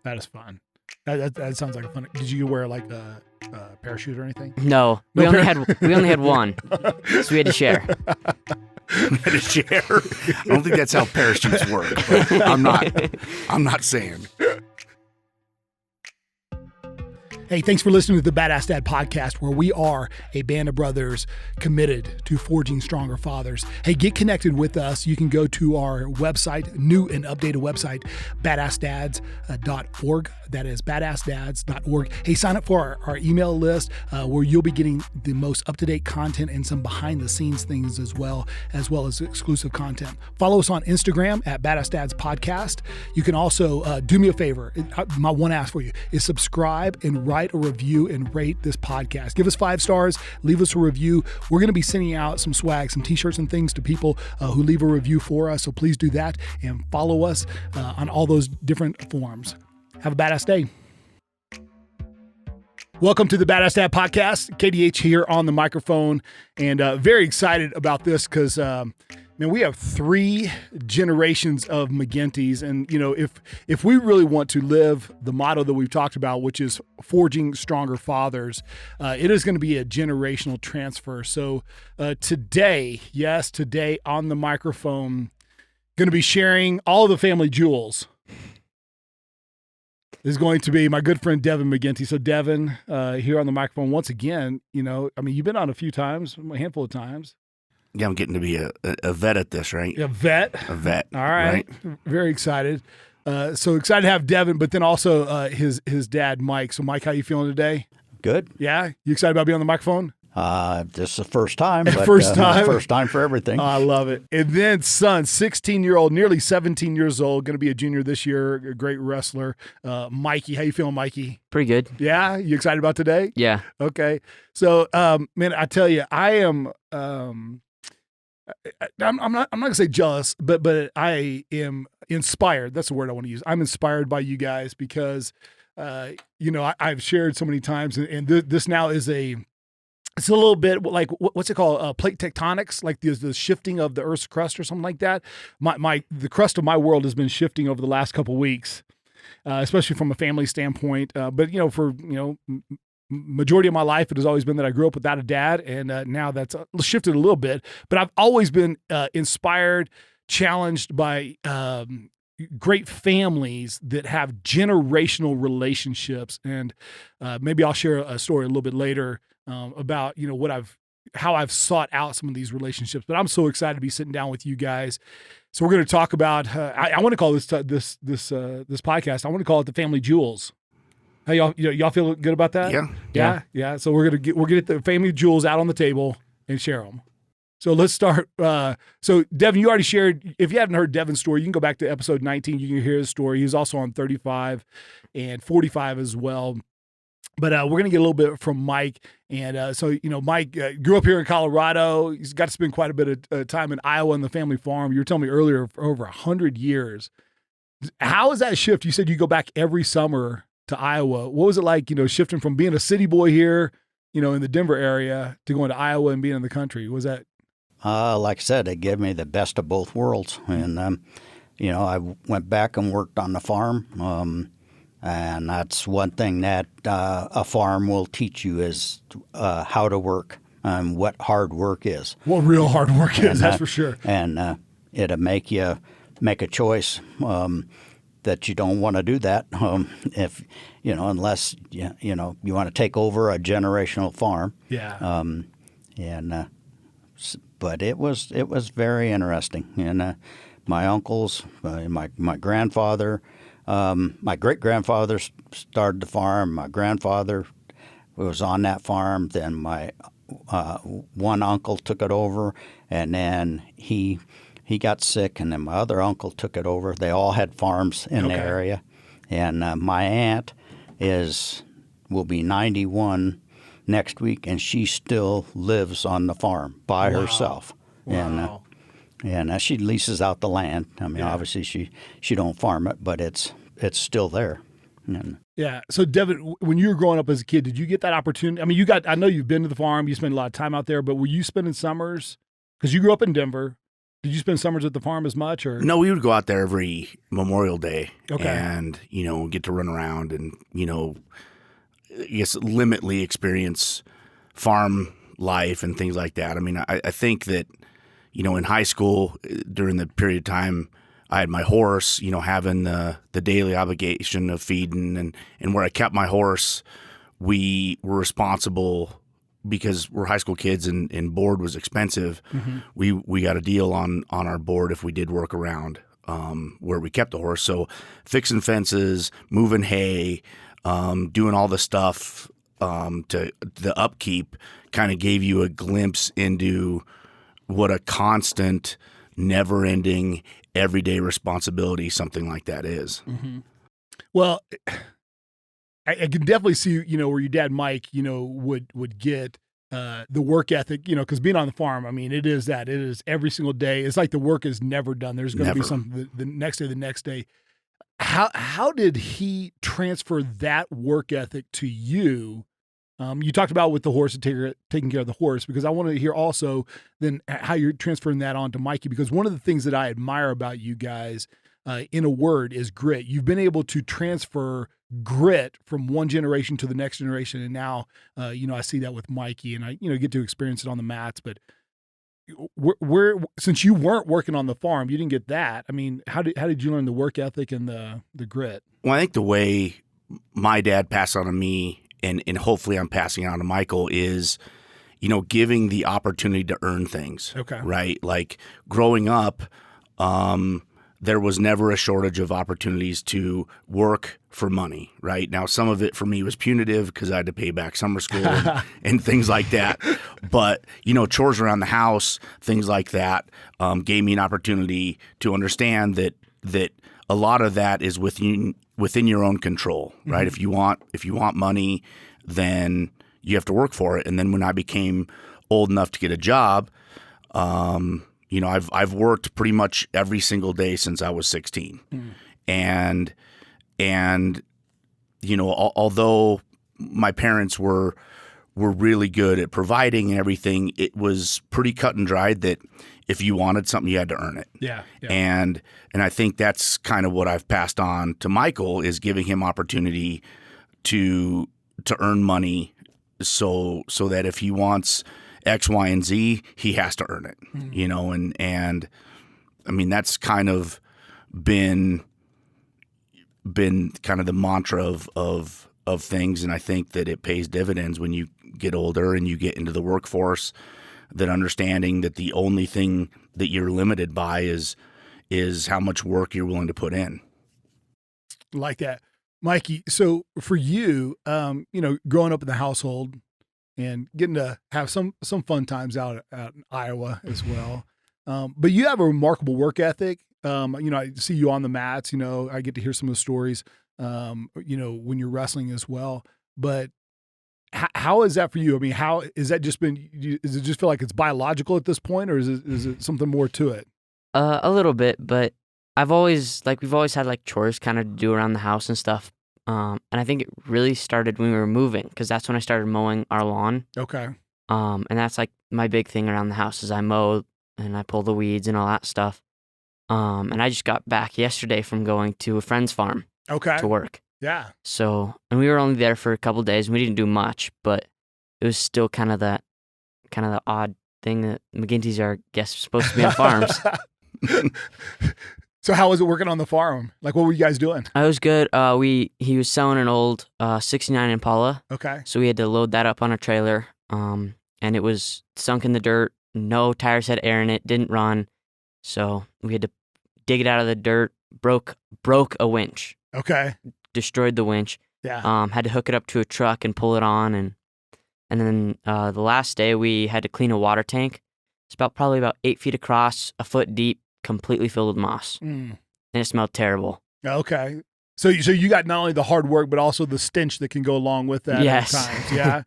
That is fun. That sounds like a fun. Did you wear like a parachute or anything? No, we only had one, so we had to share. To share. I don't think that's how parachutes work. But I'm not saying. Hey, thanks for listening to the Badass Dad podcast, where we are a band of brothers committed to forging stronger fathers. Hey, get connected with us. You can go to our website, new and updated website, BadAssDads.org. That is BadAssDads.org. Hey, sign up for our email list where you'll be getting the most up-to-date content and some behind-the-scenes things as well as exclusive content. Follow us on Instagram at Badass Dads Podcast. You can also do me a favor. My one ask for you is subscribe and write a review and rate this podcast. Give us 5 stars. Leave us a review. We're going to be sending out some swag, some t-shirts and things to people who leave a review for us. So please do that and follow us on all those different forms. Have a badass day. Welcome to the Badass Dad podcast. KDH here on the microphone, and very excited about this because, man, we have 3 generations of McGintys, and you know, if we really want to live the motto that we've talked about, which is forging stronger fathers, it is going to be a generational transfer. So today on the microphone, going to be sharing all of the family jewels. Is going to be my good friend Devin McGinty. So Devin, here on the microphone once again. You know, I mean, you've been on a few times, a handful of times. Yeah, I'm getting to be a vet at this, right? A vet. A vet. All right. Very excited. So excited to have Devin, but then also his dad, Mike. So Mike, how you feeling today? Good. Yeah. You excited about being on the microphone? This is the first time. But, first time? First time for everything. Oh, I love it. And then son, 16-year-old, nearly 17 years old, going to be a junior this year, a great wrestler. Mikey, how you feeling, Mikey? Pretty good. Yeah? You excited about today? Yeah. Okay. So, man, I tell you, I am, I'm not gonna say jealous, but I am inspired. That's the word I want to use. I'm inspired by you guys because, you know, I've shared so many times, and this now is it's a little bit like, what's it called? Plate tectonics, like the shifting of the Earth's crust or something like that. The crust of my world has been shifting over the last couple of weeks, especially from a family standpoint. But you know, for majority of my life, it has always been that I grew up without a dad, and now that's shifted a little bit. But I've always been inspired, challenged by great families that have generational relationships, and maybe I'll share a story a little bit later about, you know, how I've sought out some of these relationships. But I'm so excited to be sitting down with you guys. So we're going to talk about. I want to call this podcast. I want to call it the Family Jewels. How y'all feel good about that? Yeah. So we're gonna get the family jewels out on the table and share them. So let's start. So Devin, you already shared. If you haven't heard Devin's story, you can go back to episode 19. You can hear his story. He's also on 35 and 45 as well. But we're going to get a little bit from Mike. And so, you know, Mike grew up here in Colorado. He's got to spend quite a bit of time in Iowa on the family farm. You were telling me earlier, for over 100 years. How is that shift? You said you go back every summer to Iowa. What was it like, you know, shifting from being a city boy here, you know, in the Denver area to going to Iowa and being in the country? Was that? Like I said, it gave me the best of both worlds. And, you know, I went back and worked on the farm. And that's one thing that a farm will teach you is how to work and what hard work is. What real hard work is, that's for sure. And it'll make you make a choice that you don't want to do that if, you know, unless, you know, you want to take over a generational farm. Yeah. But it was very interesting. And my uncles, my grandfather, my great-grandfather started the farm. My grandfather was on that farm. Then my one uncle took it over, and then he got sick, and then my other uncle took it over. They all had farms in the area. And my aunt will be 91 next week, and she still lives on the farm by herself. Wow. And she leases out the land. I mean, obviously she don't farm it, but it's still there. And yeah. So Devin, when you were growing up as a kid, did you get that opportunity? I mean, I know you've been to the farm, you spent a lot of time out there, but were you spending summers? Because you grew up in Denver. Did you spend summers at the farm as much, or No, we would go out there every Memorial Day Okay. and, get to run around and, I guess limitly experience farm life and things like that. I mean, I think that, in high school during the period of time I had my horse, having the daily obligation of feeding and where I kept my horse, we were responsible because we're high school kids and board was expensive. We got a deal on our board if we did work around where we kept the horse. So fixing fences, moving hay, doing all the stuff to the upkeep kind of gave you a glimpse into what a constant, never-ending, everyday responsibility something like that is. Well, I can definitely see, where your dad, Mike, would get the work ethic, because being on the farm, I mean, it is every single day. It's like the work is never done. There's going to be Never. something the next day. How did he transfer that work ethic to you? You talked about with the horse and taking care of the horse, because I want to hear also then how you're transferring that on to Mikey, because one of the things that I admire about you guys, in a word, is grit. You've been able to transfer grit from one generation to the next generation. And now, I see that with Mikey, and I, get to experience it on the mats, but where since you weren't working on the farm, you didn't get that. I mean, how did you learn the work ethic and the grit? Well, I think the way my dad passed on to me, and hopefully I'm passing it on to Michael, is, giving the opportunity to earn things. Okay. Right? Like growing up, there was never a shortage of opportunities to work for money, right? Now, some of it for me was punitive because I had to pay back summer school and things like that. But, chores around the house, things like that, gave me an opportunity to understand that a lot of that is within your own control, right? If you want money, then you have to work for it. And then when I became old enough to get a job, I've worked pretty much every single day since I was 16. And although my parents were really good at providing and everything, it was pretty cut and dried that if you wanted something, you had to earn it. Yeah. And I think that's kind of what I've passed on to Michael, is giving him opportunity to earn money so that if he wants X, Y, and Z, he has to earn it, and I mean, that's kind of been kind of the mantra of things. And I think that it pays dividends when you get older and you get into the workforce, that understanding that the only thing that you're limited by is how much work you're willing to put in. Like that. Mikey, so for you, growing up in the household and getting to have some fun times out in Iowa as well. But you have a remarkable work ethic. I see you on the mats, I get to hear some of the stories, when you're wrestling as well. But how is that for you? I mean, how is that just been, does it just feel like it's biological at this point, or is it something more to it? A little bit, but we've always had chores kind of to do around the house and stuff. And I think it really started when we were moving, because that's when I started mowing our lawn. Okay. And that's my big thing around the house is I mow and I pull the weeds and all that stuff. And I just got back yesterday from going to a friend's farm to work. Yeah. So, and we were only there for a couple of days and we didn't do much, but it was still kind of the odd thing that McGinty's are, I guess, supposed to be on farms. So how was it working on the farm? Like, what were you guys doing? It was good. He was selling an old 69 Impala. Okay. So we had to load that up on a trailer. And it was sunk in the dirt. No tires had air in it. Didn't run. So we had to dig it out of the dirt. Broke a winch. Okay. Destroyed the winch. Yeah. Had to hook it up to a truck and pull it on. And then the last day we had to clean a water tank. It's probably about 8 feet across, a foot deep, completely filled with moss. And it smelled terrible. Okay. So you got not only the hard work, but also the stench that can go along with that. Yes. At times. Yeah.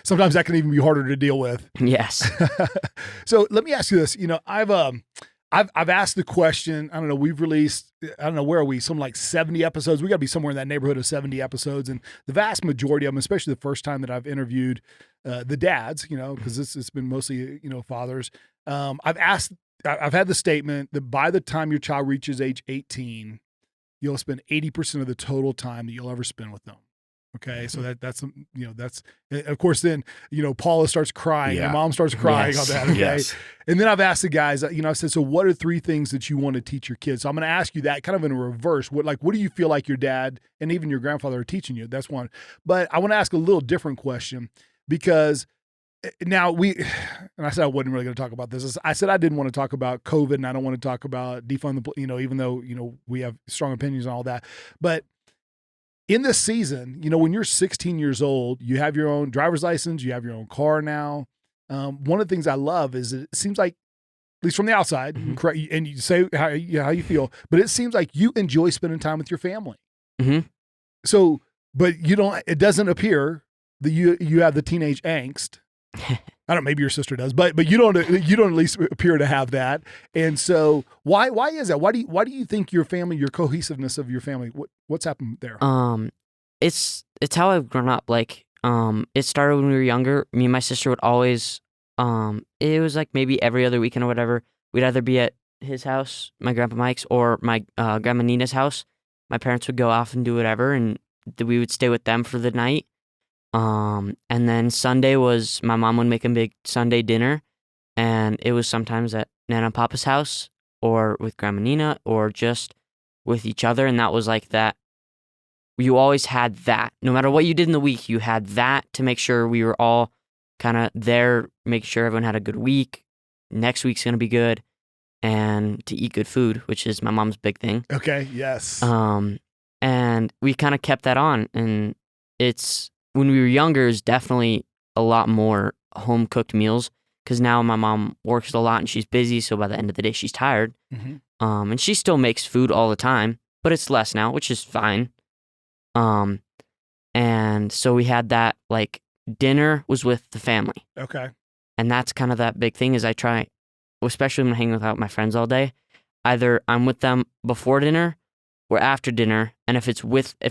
Sometimes that can even be harder to deal with. Yes. So let me ask you this. I've asked the question. I don't know. We've released, I don't know, where are we? Some like 70 episodes. We got to be somewhere in that neighborhood of 70 episodes. And the vast majority of them, especially the first time that I've interviewed the dads, because it's been mostly, fathers. I've asked I've had the statement that by the time your child reaches age 18, you'll spend 80% of the total time that you'll ever spend with them. Okay. So that's, of course, then, Paula starts crying and mom starts crying on that. Okay. Yes. And then I've asked the guys, I said, so what are 3 things that you want to teach your kids? So I'm going to ask you that kind of in reverse. What do you feel like your dad and even your grandfather are teaching you? That's one. But I want to ask a little different question, because now and I said I wasn't really going to talk about this. I said I didn't want to talk about COVID, and I don't want to talk about defund the, even though, we have strong opinions on all that. But in this season, when you're 16 years old, you have your own driver's license, you have your own car now. One of the things I love is it seems like, at least from the outside, and you say how you feel, but it seems like you enjoy spending time with your family. Mm-hmm. So, but it doesn't appear that you have the teenage angst. I don't know, maybe your sister does, but you don't at least appear to have that. And so why is that? Why do you think your family, your cohesiveness of your family, what's happened there? It's how I've grown up. Like, it started when we were younger. Me and my sister would always, it was like maybe every other weekend or whatever, we'd either be at his house, my grandpa Mike's, or my grandma Nina's house. My parents would go off and do whatever, and we would stay with them for the night. And then Sunday was, my mom would make a big Sunday dinner, and it was sometimes at Nana and Papa's house, or with Grandma Nina, or just with each other. And that was like that. You always had that. No matter what you did in the week, you had that to make sure we were all kind of there, make sure everyone had a good week. Next week's going to be good, and to eat good food, which is my mom's big thing. Okay. Yes. And we kind of kept that on, and it's, when we were younger, is definitely a lot more home cooked meals, because now my mom works a lot and she's busy. So by the end of the day, she's tired. Mm-hmm. And she still makes food all the time, but it's less now, which is fine. And so we had that, like, dinner was with the family. Okay. And that's kind of that big thing, is I try, especially when I'm hanging out with my friends all day, either I'm with them before dinner or after dinner. And if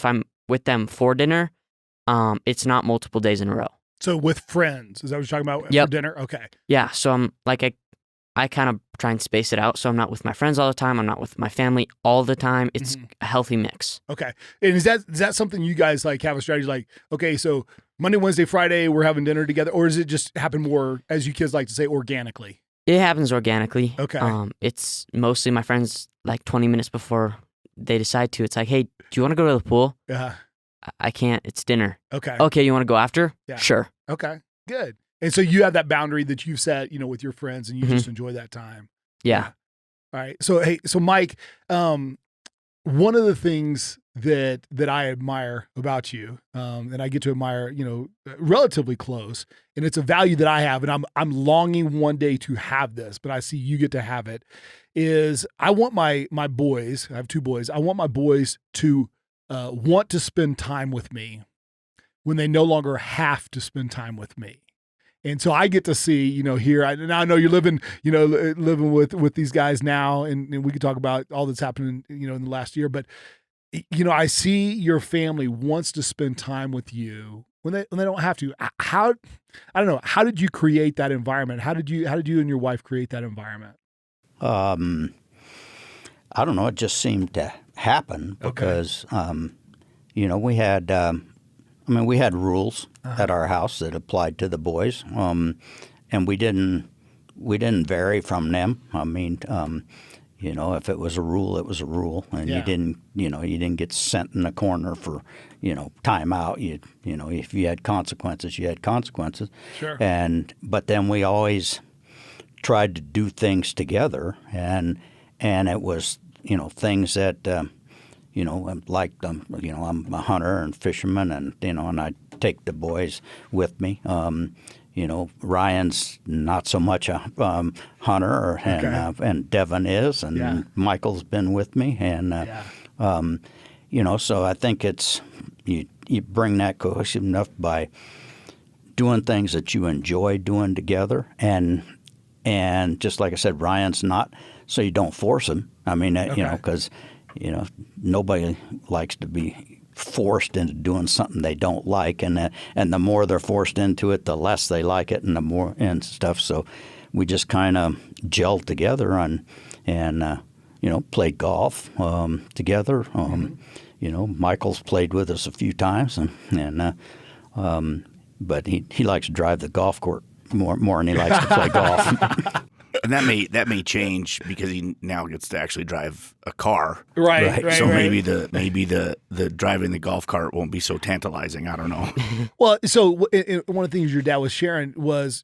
I'm with them for dinner, it's not multiple days in a row. So with friends, is that what you're talking about? Yep. For dinner? Okay. Yeah. So I'm like, I kind of try and space it out. So I'm not with my friends all the time. I'm not with my family all the time. It's a healthy mix. Okay. And is that something you guys like have a strategy, like, okay, so Monday, Wednesday, Friday, we're having dinner together, or does it just happen more, as you kids like to say, organically? It happens organically. Okay. It's mostly my friends, like 20 minutes before they decide to. It's like, hey, do you want to go to the pool? Yeah. I can't. It's dinner. Okay. Okay, you want to go after? Yeah. Sure. Okay. Good. And so you have that boundary that you've set, with your friends, and you just enjoy that time. Yeah. All right. So, hey, Mike, one of the things that I admire about you, and I get to admire, relatively close, and it's a value that I have, and I'm longing one day to have this, but I see you get to have it, is I want my boys, I have 2 boys, I want my boys to want to spend time with me when they no longer have to spend time with me. And so I get to see, here, now I know you're living with these guys now, and we can talk about all that's happening, in the last year, but, I see your family wants to spend time with you when they don't have to. How did you create that environment? How did you and your wife create that environment? I don't know. It just seemed to happen because, we had, we had rules at our house that applied to the boys, and we didn't vary from them. If it was a rule, it was a rule, and you didn't get sent in the corner for, time out. If you had consequences, you had consequences. Sure. But then we always tried to do things together, and it was, things that, like, I'm a hunter and fisherman, and I take the boys with me. Ryan's not so much a hunter, and Devin is, and Michael's been with me, and so I think it's you bring that cohesive enough by doing things that you enjoy doing together, and just like I said, Ryan's not, so you don't force him. Because nobody likes to be forced into doing something they don't like, and the more they're forced into it, the less they like it, and the more and stuff. So we just kind of gelled together and played golf together. Michael's played with us a few times, but he likes to drive the golf court more than he likes to play golf. And that may change because he now gets to actually drive a car. Right. So maybe the driving the golf cart won't be so tantalizing. I don't know. Well, so one of the things your dad was sharing was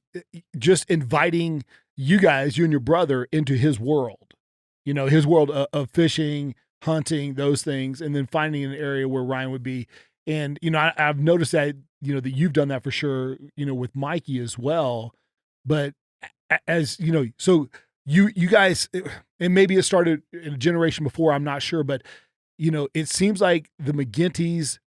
just inviting you guys, you and your brother, into his world. His world of fishing, hunting, those things, and then finding an area where Ryan would be. And I've noticed that that you've done that for sure. With Mikey as well, but. As so you guys, and maybe it started in a generation before, I'm not sure, but it seems like the McGintys,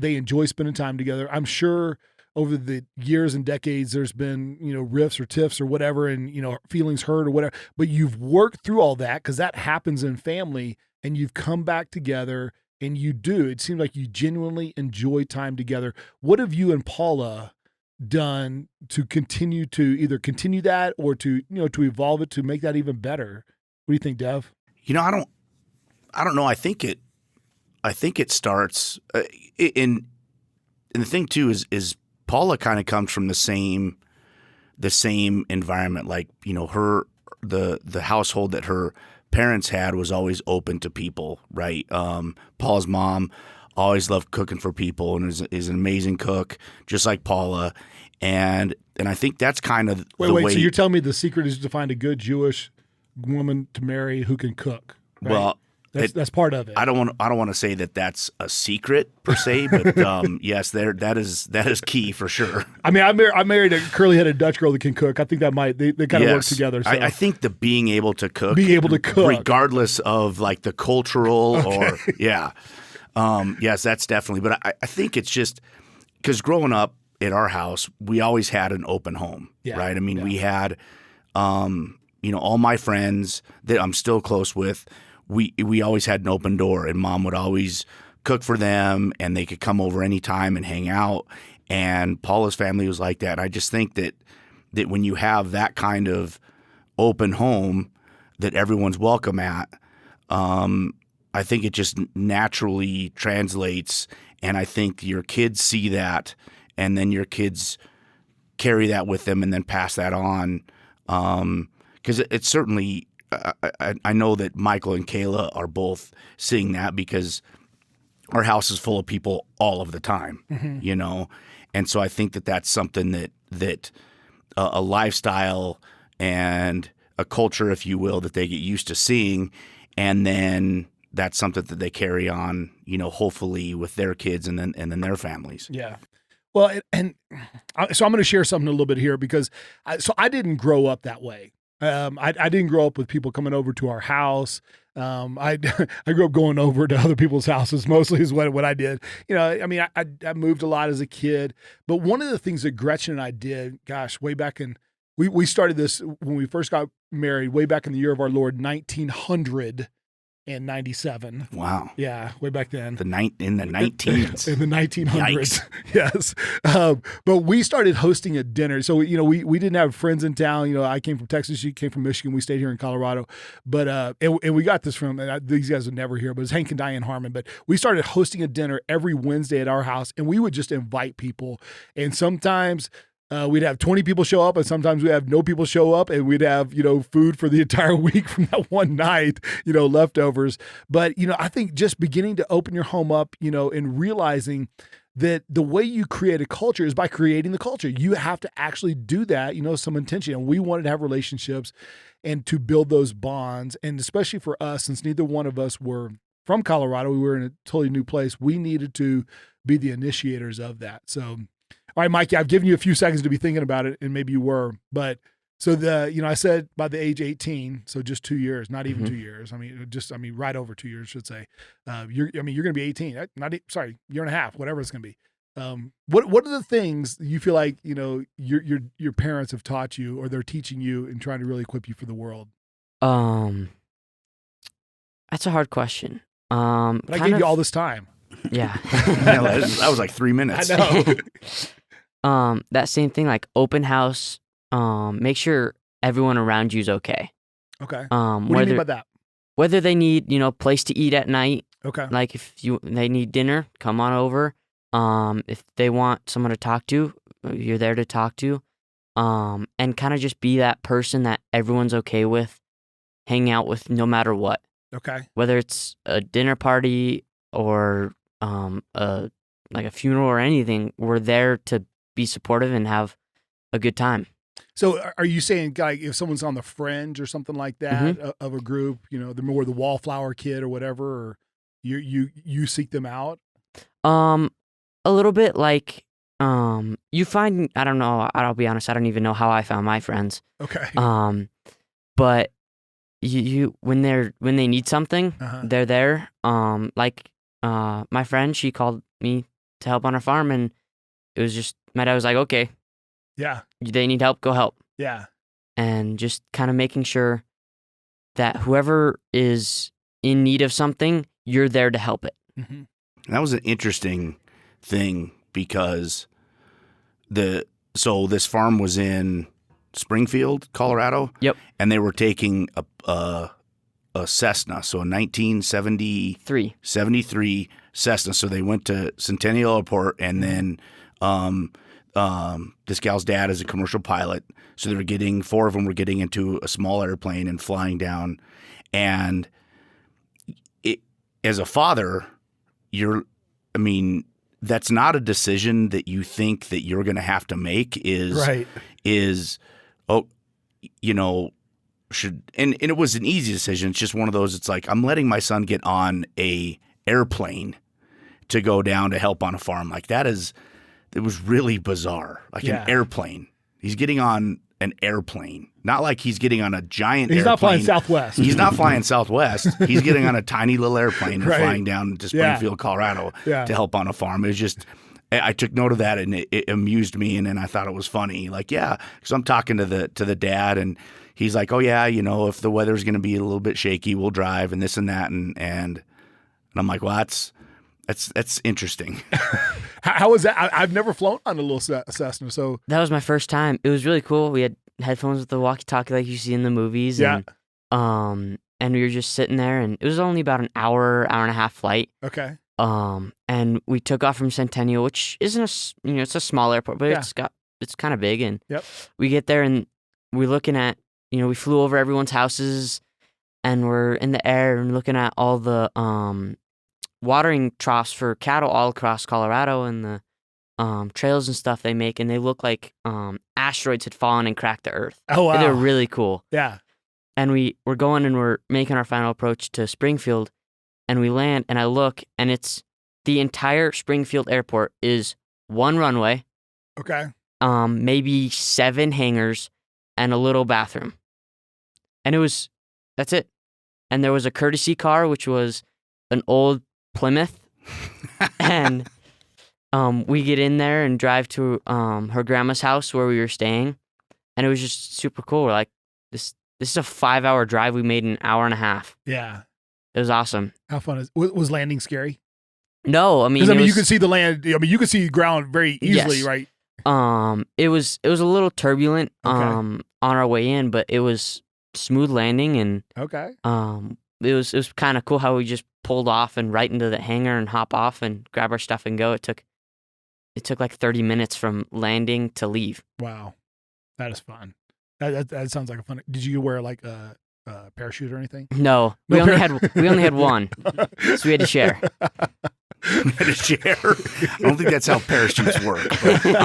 they enjoy spending time together. I'm sure over the years and decades there's been rifts or tiffs or whatever, and feelings hurt or whatever, but you've worked through all that because that happens in family, and you've come back together, and it seems like you genuinely enjoy time together. What have you and Paula done to continue that or to evolve it to make that even better? What do you think, Dev? I don't know. I think it starts in the thing too is Paula kind of comes from the same environment. Like the household that her parents had was always open to people, right? Paula's mom always loved cooking for people and is an amazing cook, just like Paula. And I think that's kind of the way. So you're telling me the secret is to find a good Jewish woman to marry who can cook, right? Well, that's part of it. I don't want to say that that's a secret per se, but yes, that is key for sure. I mean, I married a curly-headed Dutch girl that can cook. I think that they kind of work together. So. I think the being able to cook, regardless of like the cultural or yes, that's definitely. But I think it's just because growing up at our house, we always had an open home, right? I mean, we had, all my friends that I'm still close with, we always had an open door, and Mom would always cook for them, and they could come over anytime and hang out. And Paula's family was like that. I just think that when you have that kind of open home that everyone's welcome at, I think it just naturally translates, and I think your kids see that, and then your kids carry that with them and then pass that on. Because it's certainly, I know that Michael and Kayla are both seeing that because our house is full of people all of the time, And so I think that that's something that a lifestyle and a culture, if you will, that they get used to seeing, and then that's something that they carry on, hopefully with their kids and then their families. Yeah. Well, so I'm going to share something a little bit here because I didn't grow up that way. I didn't grow up with people coming over to our house. I grew up going over to other people's houses mostly is what I did. I moved a lot as a kid. But one of the things that Gretchen and I did, way back in, we started this when we first got married, way back in the year of our Lord, 1997. Wow. Yeah, way back then. In the 19s. In the 1900s. Yikes. Yes. But we started hosting a dinner. So, we didn't have friends in town. I came from Texas. You came from Michigan. We stayed here in Colorado. But, and we got this from, these guys would never hear, but it's Hank and Diane Harmon. But we started hosting a dinner every Wednesday at our house, and we would just invite people. And sometimes we'd have 20 people show up, and sometimes we have no people show up, and we'd have, food for the entire week from that one night, leftovers. But, I think just beginning to open your home up, and realizing that the way you create a culture is by creating the culture. You have to actually do that, some intention. And we wanted to have relationships and to build those bonds. And especially for us, since neither one of us were from Colorado, we were in a totally new place. We needed to be the initiators of that. So, all right, Mikey, I've given you a few seconds to be thinking about it, and maybe you were. But so I said by the age 18, so just 2 years, not even 2 years. Right over 2 years, should say. You're going to be 18. Year and a half, whatever it's going to be. What are the things you feel like your parents have taught you, or they're teaching you and trying to really equip you for the world? That's a hard question. But I gave you all this time. Yeah. That was like 3 minutes. I know. That same thing, like open house. Make sure everyone around you is okay. Okay. What do you mean by that? Whether they need, place to eat at night. Okay. Like if they need dinner, come on over. If they want someone to talk to, you're there to talk to. And kind of just be that person that everyone's okay with, hang out with no matter what. Okay. Whether it's a dinner party or like a funeral or anything, we're there to be supportive and have a good time. So are you saying, like, if someone's on the fringe or something like that of a group, the more the wallflower kid or whatever, or you seek them out? A little bit like you find, I don't know, I'll be honest, I don't even know how I found my friends. Okay. But you when they need something, they're there. Like my friend, she called me to help on her farm, and it was just my dad was like, okay, yeah, they need help, go help. Yeah. And just kind of making sure that whoever is in need of something, you're there to help it. Mm-hmm. That was an interesting thing because this farm was in Springfield, Colorado. Yep. And they were taking a Cessna, so a 1973 Cessna. So they went to Centennial Airport, and then this gal's dad is a commercial pilot. So they were getting, 4 of them were getting into a small airplane and flying down. And as a father, that's not a decision that you think that you're going to have to make and it was an easy decision. It's just one of those, it's like, I'm letting my son get on a airplane to go down to help on a farm. Like it was really bizarre. Like an airplane. He's getting on an airplane. Not like he's getting on a giant airplane. He's not flying Southwest. He's not flying Southwest. He's getting on a tiny little airplane and flying down to Springfield, Colorado to help on a farm. It was just, I took note of that, and it amused me, and then I thought it was funny. Like, because I'm talking to the dad, and he's like, oh yeah, if the weather's going to be a little bit shaky, we'll drive and this and that. And I'm like, well, that's interesting. How was that? I've never flown on a little Cessna, so that was my first time. It was really cool. We had headphones with the walkie-talkie like you see in the movies. Yeah. And we were just sitting there, and it was only about an hour and a half flight. Okay. And we took off from Centennial, which isn't it's a small airport, but it's kind of big. And we get there, and we're looking at, we flew over everyone's houses, and we're in the air and looking at all the watering troughs for cattle all across Colorado, and the trails and stuff they make, and they look like asteroids had fallen and cracked the earth. Oh wow! They're really cool. Yeah. And we're going, and we're making our final approach to Springfield, and we land, and I look, and it's the entire Springfield airport is one runway. Okay. Maybe 7 hangars and a little bathroom, and that's it. And there was a courtesy car, which was an old Plymouth, and we get in there and drive to her grandma's house where we were staying, and it was just super cool. We're like, this is a 5-hour drive we made in an hour and a half. Yeah, it was awesome. How fun was landing scary? No, I mean, you could see the land. You could see the ground very easily, right? It was a little turbulent on our way in, but it was smooth landing, and it was kind of cool how we just pulled off and right into the hangar and hop off and grab our stuff and go. It took like 30 minutes from landing to leave. Wow, that is fun. That sounds like a fun. Did you wear like a parachute or anything? No, we only had one, so we had to share. I don't think that's how parachutes work. But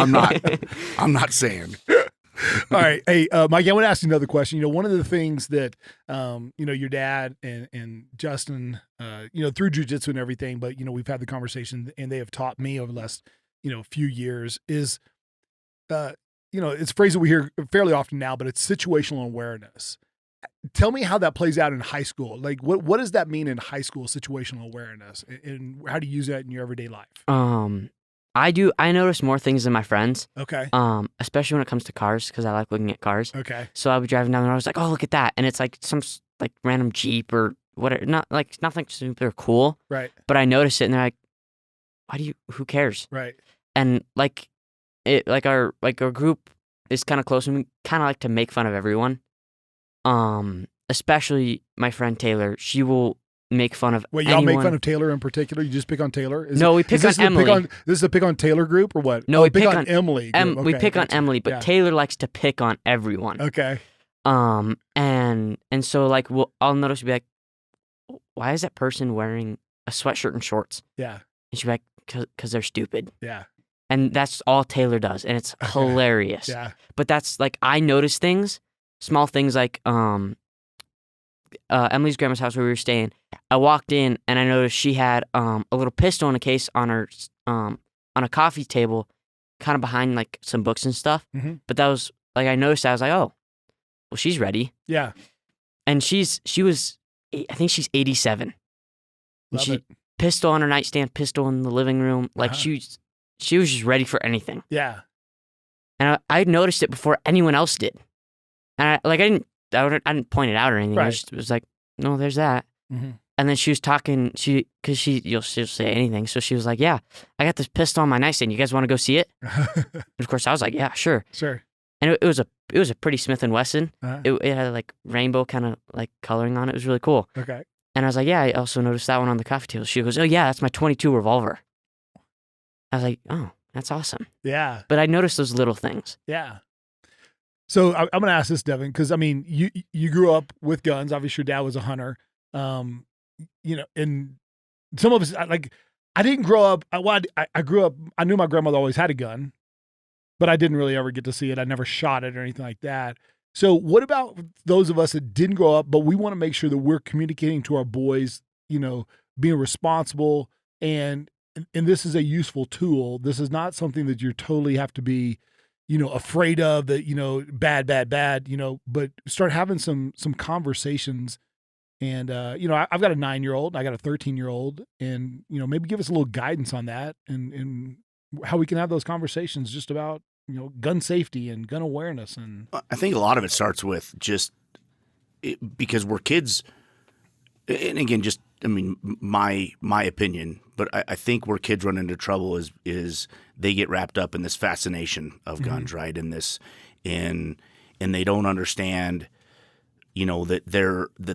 I'm not saying. All right. Hey, Mike, I want to ask you another question. One of the things that, your dad and Justin, through jujitsu and everything, but, we've had the conversation, and they have taught me over the last, few years is, it's a phrase that we hear fairly often now, but it's situational awareness. Tell me how that plays out in high school. Like, what does that mean in high school, situational awareness, and how do you use that in your everyday life? I notice more things than my friends. Okay. Especially when it comes to cars, because I like looking at cars. Okay. So I'll be driving down and I was like, oh, look at that. And it's like some like random Jeep or whatever. Nothing super cool. Right. But I notice it, and they're like, who cares? Right. And our group is kind of close, and we kind of like to make fun of everyone. especially my friend Taylor, she will make fun of Wait, y'all anyone. make fun of Taylor in particular? You just pick on Taylor? We pick on Emily. This is a pick on Taylor group or what? No, we pick pick on on Emily. Group. We Okay, pick on gotcha. Emily, but Yeah. Taylor likes to pick on everyone. Okay. And so like I'll notice, be like, why is that person wearing a sweatshirt and shorts? Yeah. And she'll be like, because they're stupid. Yeah. And that's all Taylor does, and it's hilarious. Yeah. But that's like, I notice things, small things like Emily's grandma's house where we were staying. I walked in and I noticed she had a little pistol in a case on her on a coffee table, kind of behind like some books and stuff. Mm-hmm. But that was like, I noticed that, I was like, oh, well, she's ready. Yeah. And she was, I think she's 87. And Love she it. pistol on her nightstand, pistol in the living room, like she was just ready for anything. Yeah. And I noticed it before anyone else did. And I didn't point it out or anything. Right. I just was like, no, there's that. Mm-hmm. And then she was talking, because she'll say anything. So she was like, yeah, I got this pistol on my nightstand. You guys want to go see it? And of course, I was like, yeah, sure. Sure. And it was a pretty Smith & Wesson. Uh-huh. It had like rainbow kind of like coloring on it. It was really cool. Okay. And I was like, yeah, I also noticed that one on the coffee table. She goes, oh yeah, that's my .22 revolver. I was like, oh, that's awesome. Yeah. But I noticed those little things. Yeah. So I'm going to ask this, Devin, because I mean, you grew up with guns. Obviously, your dad was a hunter. And some of us, I didn't grow up. I grew up. I knew my grandmother always had a gun, but I didn't really ever get to see it. I never shot it or anything like that. So, what about those of us that didn't grow up, but we want to make sure that we're communicating to our boys, being responsible, and this is a useful tool. This is not something that you totally have to be, afraid of, that, bad, but start having some conversations. And, I've got a 9-year-old, I got a 13-year-old, and, maybe give us a little guidance on that and how we can have those conversations just about, gun safety and gun awareness. And I think a lot of it starts with because we're kids. And again, my opinion, but I think where kids run into trouble is they get wrapped up in this fascination of guns, right? In this, and they don't understand, that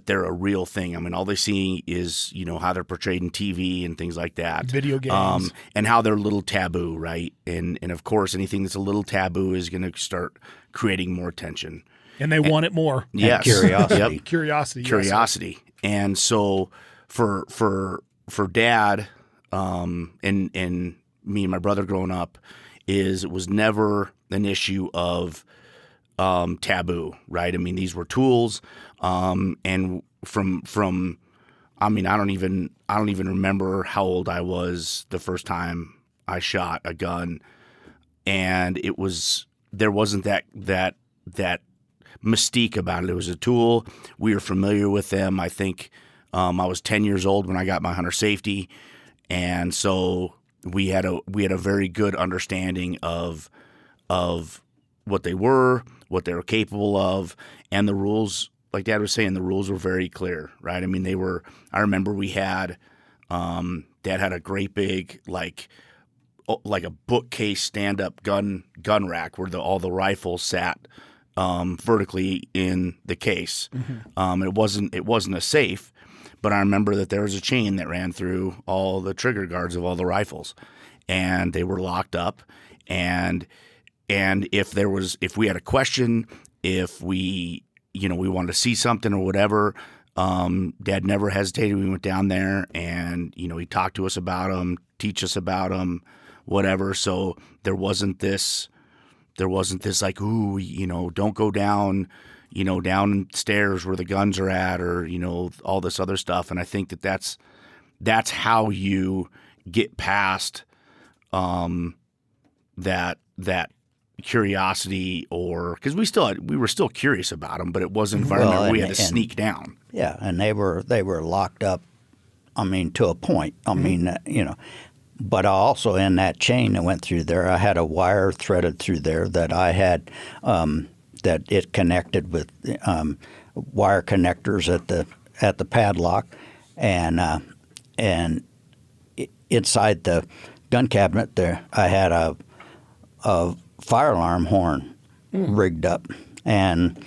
they're a real thing. I mean, all they see is, how they're portrayed in TV and things like that. Video games. And how they're a little taboo, right? And of course, anything that's a little taboo is going to start creating more attention. And they want it more. Yes. Curiosity. Yep. Curiosity. Yes. And so for Dad, and me and my brother growing up, it was never an issue of taboo, right? I mean, these were tools, and from I don't even remember how old I was the first time I shot a gun, and there wasn't that mystique about it. It was a tool. We were familiar with them. I think I was 10 years old when I got my hunter safety, and so we had a very good understanding of what they were capable of, and the rules. Like Dad was saying, the rules were very clear, right? I mean, I remember we had Dad had a great big like a bookcase stand-up gun rack where all the rifles sat vertically in the case. Mm-hmm. It wasn't a safe, but I remember that there was a chain that ran through all the trigger guards of all the rifles, and they were locked up. And if we had a question, if we wanted to see something or whatever, Dad never hesitated. We went down there and he talked to us about them, teach us about them, whatever. So there wasn't this like, ooh, don't go down, downstairs where the guns are at, or all this other stuff. And I think that's how you get past that curiosity, or because we were still curious about them, but it was an environment where we had to sneak down. Yeah, and they were locked up. I mean, to a point. I mean, but also in that chain that went through there, I had a wire threaded through there that I had that it connected with wire connectors at the padlock, and inside the gun cabinet there, I had a fire alarm horn rigged up, and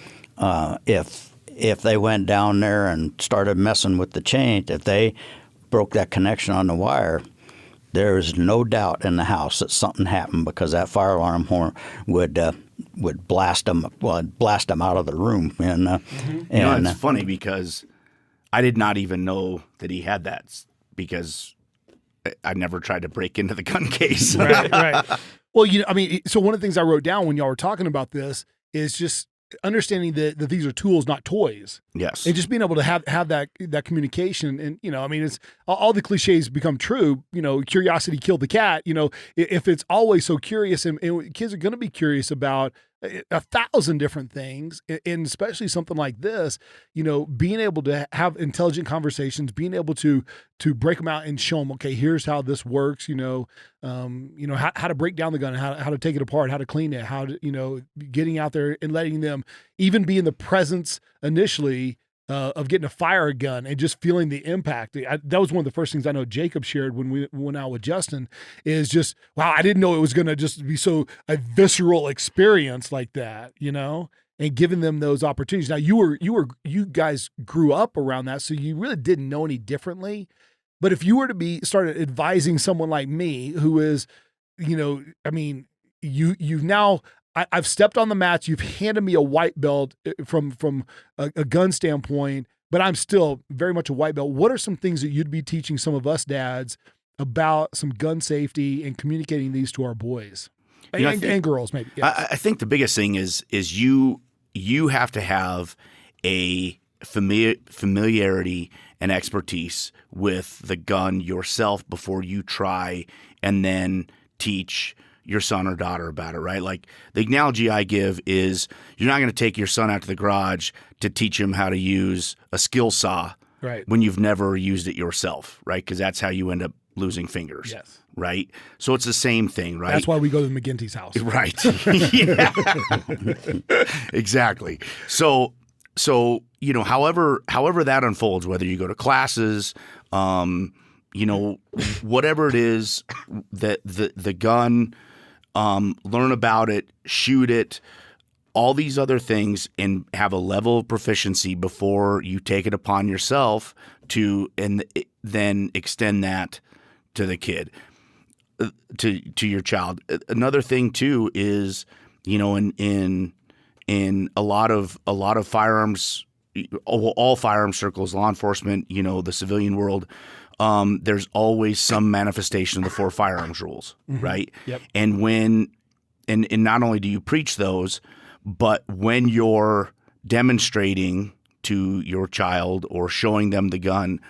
if if they went down there and started messing with the chain, if they broke that connection on the wire, there is no doubt in the house that something happened, because that fire alarm horn would blast them out of the room. And it's funny because I did not even know that he had that, because I never tried to break into the gun case. Right. Well, so one of the things I wrote down when y'all were talking about this is just understanding that these are tools, not toys. Yes. And just being able to have that communication. And, it's all the cliches become true. Curiosity killed the cat. If it's always so curious, and kids are going to be curious about 1,000 different things, and especially something like this, being able to have intelligent conversations, being able to break them out and show them, okay, here's how this works, how to break down the gun, how to take it apart, how to clean it, how to, getting out there and letting them even be in the presence initially of getting to fire a gun and just feeling the impact. That was one of the first things I know Jacob shared when we went out with Justin, is just, wow, I didn't know it was going to just be so a visceral experience like that, and giving them those opportunities. Now you guys grew up around that, so you really didn't know any differently. But if you were to started advising someone like me, who is, you've now, I've stepped on the mats. You've handed me a white belt from a gun standpoint, but I'm still very much a white belt. What are some things that you'd be teaching some of us dads about some gun safety and communicating these to our boys and girls, maybe? Yes. I think the biggest thing is you have to have a familiarity and expertise with the gun yourself before you try and then teach your son or daughter about it, right? Like, the analogy I give is, you're not going to take your son out to the garage to teach him how to use a skill saw, right, when you've never used it yourself, right? Because that's how you end up losing fingers. Yes. Right? So it's the same thing, right? That's why we go to McGinty's house. Right. Yeah. Exactly. So however that unfolds, whether you go to classes, whatever it is, that the gun, learn about it, shoot it, all these other things, and have a level of proficiency before you take it upon yourself and then extend that to the kid, to your child. Another thing too is, in a lot of firearms, all firearms circles, law enforcement, the civilian world, there's always some manifestation of the 4 firearms rules, right? Yep. And and not only do you preach those, but when you're demonstrating to your child or showing them the gun,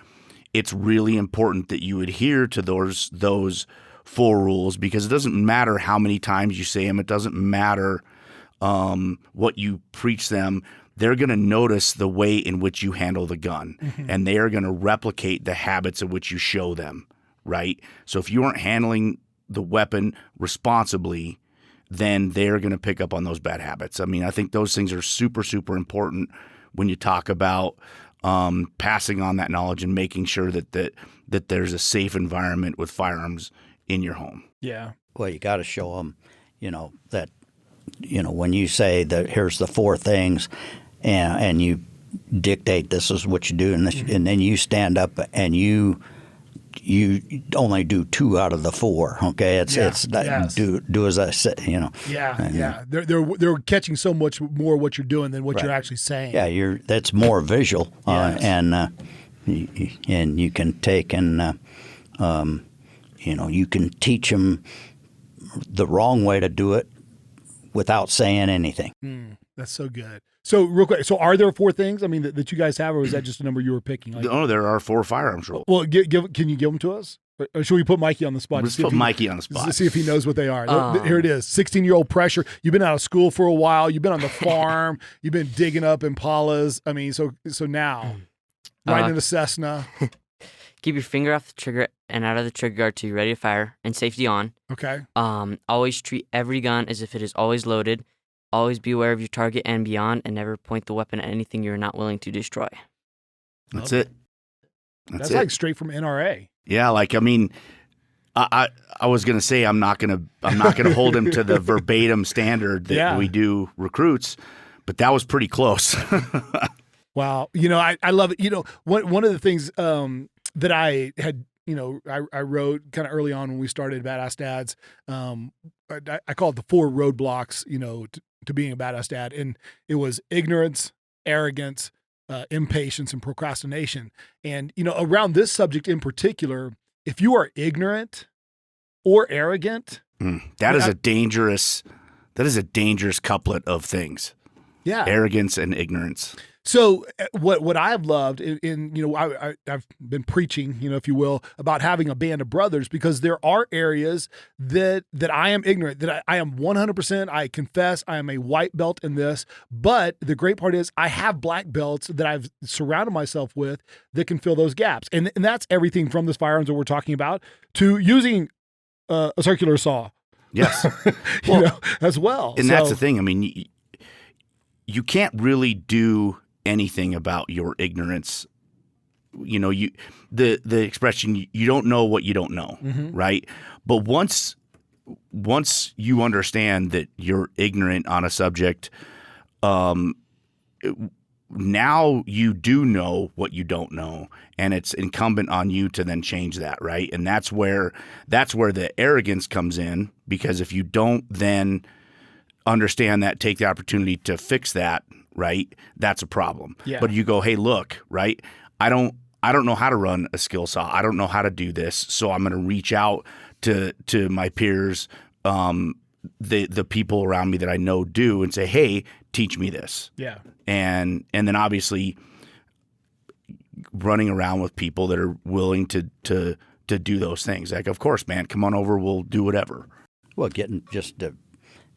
it's really important that you adhere to those 4 rules, because it doesn't matter how many times you say them. It doesn't matter what you preach them. They're going to notice the way in which you handle the gun, and they are going to replicate the habits of which you show them, right? So if you aren't handling the weapon responsibly, then they're going to pick up on those bad habits. I mean, I think those things are super, super important when you talk about passing on that knowledge and making sure that there's a safe environment with firearms in your home. Yeah. Well, you got to show them, that, when you say that here's the 4 things, and you dictate this is what you do, and then you stand up and you only do 2 out of the 4. Okay, it's yes. do as I say. Yeah. They're catching so much more what you're doing than what right. you're actually saying. Yeah, that's more visual, yes. and you can take and you can teach them the wrong way to do it without saying anything. That's so good. So real quick, are there 4 things, that you guys have, or is that just a number you were picking? No, there are 4 firearms rules. Well, can you give them to us? Or should we put Mikey on the spot? Let's put Mikey on the spot. To see if he knows what they are. Here it is. 16-year-old pressure. You've been out of school for a while. You've been on the farm. You've been digging up impalas. So now, riding in a Cessna. Keep your finger off the trigger and out of the trigger guard till you're ready to fire, and safety on. Okay. Always treat every gun as if it is always loaded. Always be aware of your target and beyond, and never point the weapon at anything you're not willing to destroy. That's it. That's like straight from NRA. Yeah, I was gonna say I'm not gonna hold him to the verbatim standard that we do recruits, but that was pretty close. Wow. I love it. One of the things that I had, I wrote kind of early on when we started Badass Dads, I call it the 4 roadblocks, to being a badass dad. And it was ignorance, arrogance, impatience, and procrastination. And, around this subject in particular, if you are ignorant or arrogant, that is a dangerous couplet of things. Yeah. Arrogance and ignorance. So what I've loved I've been preaching, if you will, about having a band of brothers, because there are areas that I am ignorant, that I am 100%, I confess I am a white belt in this, but the great part is I have black belts that I've surrounded myself with that can fill those gaps. And that's everything from the firearms that we're talking about to using a circular saw. Yes. As well. And that's the thing. I mean, you can't really do anything about your ignorance. The expression, you don't know what you don't know, right? But once you understand that you're ignorant on a subject, now you do know what you don't know, and it's incumbent on you to then change that, right? And that's where the arrogance comes in, because if you don't then understand that, take the opportunity to fix that, right, that's a problem. Yeah. But you go, hey, look, right, I don't know how to run a skill saw. I don't know how to do this, so I'm going to reach out to my peers, the people around me that I know do, and say, hey, teach me this. Yeah. And then obviously running around with people that are willing to do those things. Like, of course, man, come on over, we'll do whatever. Well, getting just to,